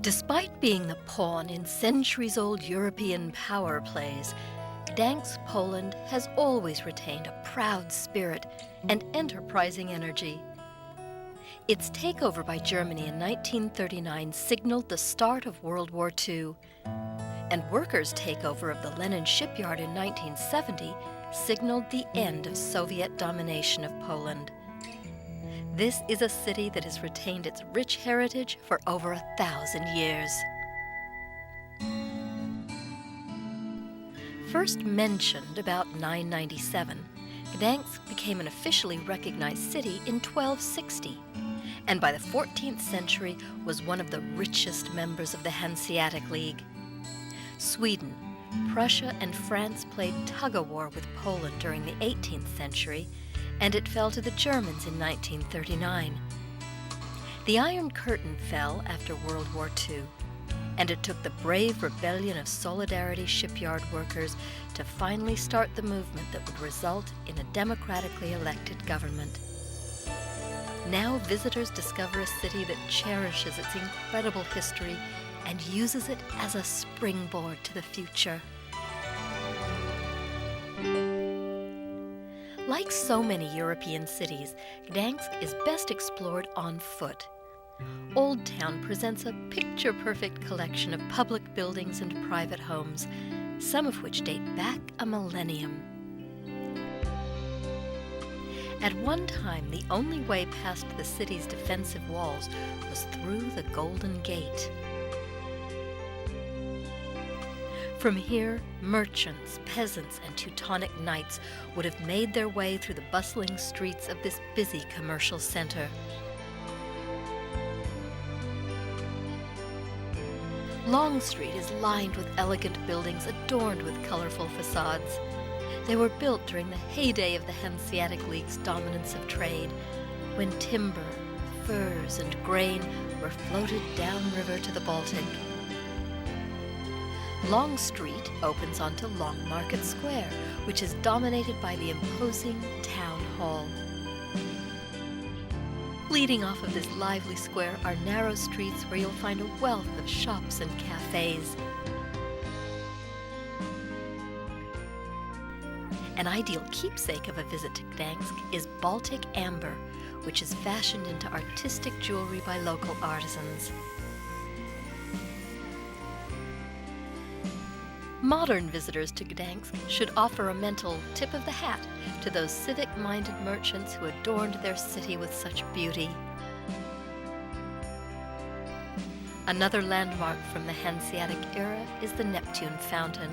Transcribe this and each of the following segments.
Despite being the pawn in centuries-old European power plays, Gdansk, Poland has always retained a proud spirit and enterprising energy. Its takeover by Germany in 1939 signaled the start of World War II, and workers' takeover of the Lenin shipyard in 1970 signaled the end of Soviet domination of Poland. This is a city that has retained its rich heritage for over 1,000 years. First mentioned about 997, Gdansk became an officially recognized city in 1260, and by the 14th century was one of the richest members of the Hanseatic League. Sweden, Prussia, and France played tug-of-war with Poland during the 18th century, and it fell to the Germans in 1939. The Iron Curtain fell after World War II, and it took the brave rebellion of Solidarity shipyard workers to finally start the movement that would result in a democratically elected government. Now visitors discover a city that cherishes its incredible history and uses it as a springboard to the future. Like so many European cities, Gdansk is best explored on foot. Old Town presents a picture-perfect collection of public buildings and private homes, some of which date back a millennium. At one time, the only way past the city's defensive walls was through the Golden Gate. From here, merchants, peasants, and Teutonic knights would have made their way through the bustling streets of this busy commercial center. Long Street is lined with elegant buildings adorned with colorful facades. They were built during the heyday of the Hanseatic League's dominance of trade, when timber, furs, and grain were floated downriver to the Baltic. Long Street opens onto Long Market Square, which is dominated by the imposing Town Hall. Leading off of this lively square are narrow streets where you'll find a wealth of shops and cafes. An ideal keepsake of a visit to Gdansk is Baltic Amber, which is fashioned into artistic jewelry by local artisans. Modern visitors to Gdansk should offer a mental tip of the hat to those civic-minded merchants who adorned their city with such beauty. Another landmark from the Hanseatic era is the Neptune Fountain.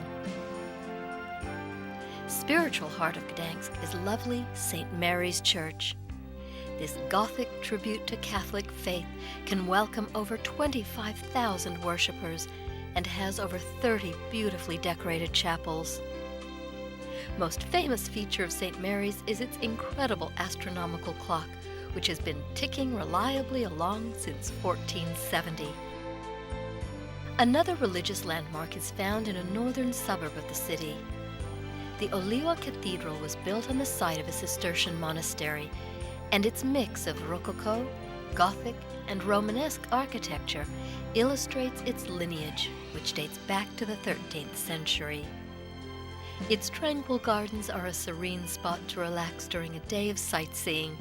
Spiritual heart of Gdansk is lovely St. Mary's Church. This Gothic tribute to Catholic faith can welcome over 25,000 worshippers and has over 30 beautifully decorated chapels. Most famous feature of St. Mary's is its incredible astronomical clock, which has been ticking reliably along since 1470. Another religious landmark is found in a northern suburb of the city. The Oliwa Cathedral was built on the site of a Cistercian monastery, and its mix of Rococo, Gothic, and Romanesque architecture illustrates its lineage, which dates back to the 13th century. Its tranquil gardens are a serene spot to relax during a day of sightseeing.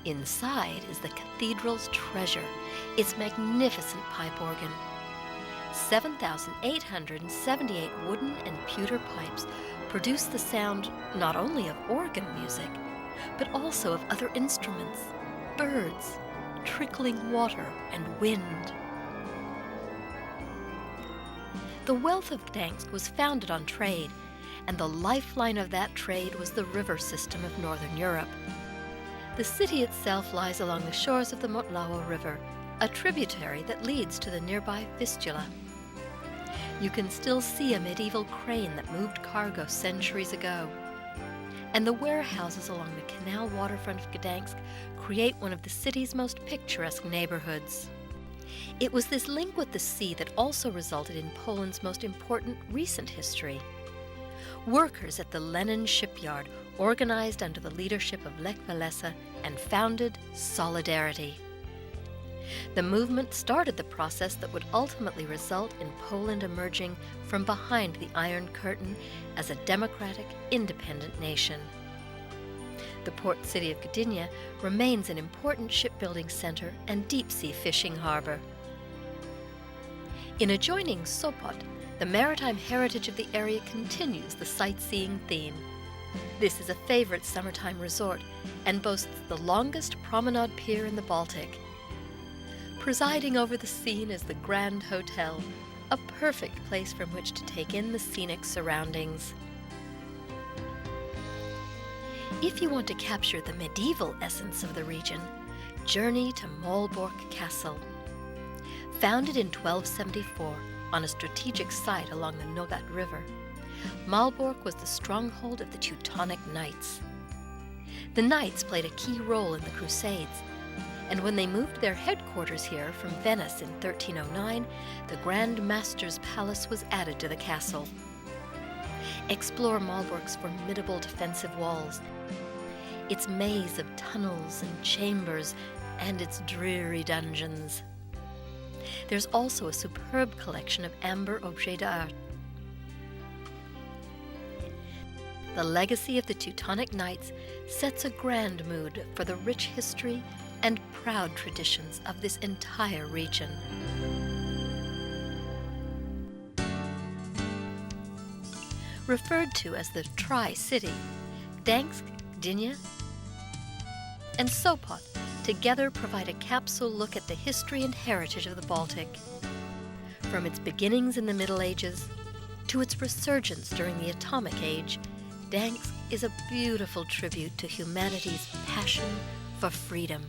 Inside is the cathedral's treasure, its magnificent pipe organ. 7,878 wooden and pewter pipes produce the sound not only of organ music, but also of other instruments, birds, trickling water, and wind. The wealth of Gdansk was founded on trade, and the lifeline of that trade was the river system of Northern Europe. The city itself lies along the shores of the Motlawa River, a tributary that leads to the nearby Vistula. You can still see a medieval crane that moved cargo centuries ago. And the warehouses along the canal waterfront of Gdansk create one of the city's most picturesque neighborhoods. It was this link with the sea that also resulted in Poland's most important recent history. Workers at the Lenin shipyard organized under the leadership of Lech Walesa and founded Solidarity. The movement started the process that would ultimately result in Poland emerging from behind the Iron Curtain as a democratic, independent nation. The port city of Gdynia remains an important shipbuilding center and deep-sea fishing harbor. In adjoining Sopot, the maritime heritage of the area continues the sightseeing theme. This is a favorite summertime resort and boasts the longest promenade pier in the Baltic. Presiding over the scene is the Grand Hotel, a perfect place from which to take in the scenic surroundings. If you want to capture the medieval essence of the region, journey to Malbork Castle. Founded in 1274 on a strategic site along the Nogat River, Malbork was the stronghold of the Teutonic Knights. The Knights played a key role in the Crusades, and when they moved their headquarters here from Venice in 1309, the Grand Master's Palace was added to the castle. Explore Malbork's formidable defensive walls, its maze of tunnels and chambers, and its dreary dungeons. There's also a superb collection of amber objets d'art. The legacy of the Teutonic Knights sets a grand mood for the rich history and proud traditions of this entire region. Referred to as the Tri-City, Gdansk, Gdynia, and Sopot together provide a capsule look at the history and heritage of the Baltic. From its beginnings in the Middle Ages to its resurgence during the Atomic Age, Gdansk is a beautiful tribute to humanity's passion for freedom.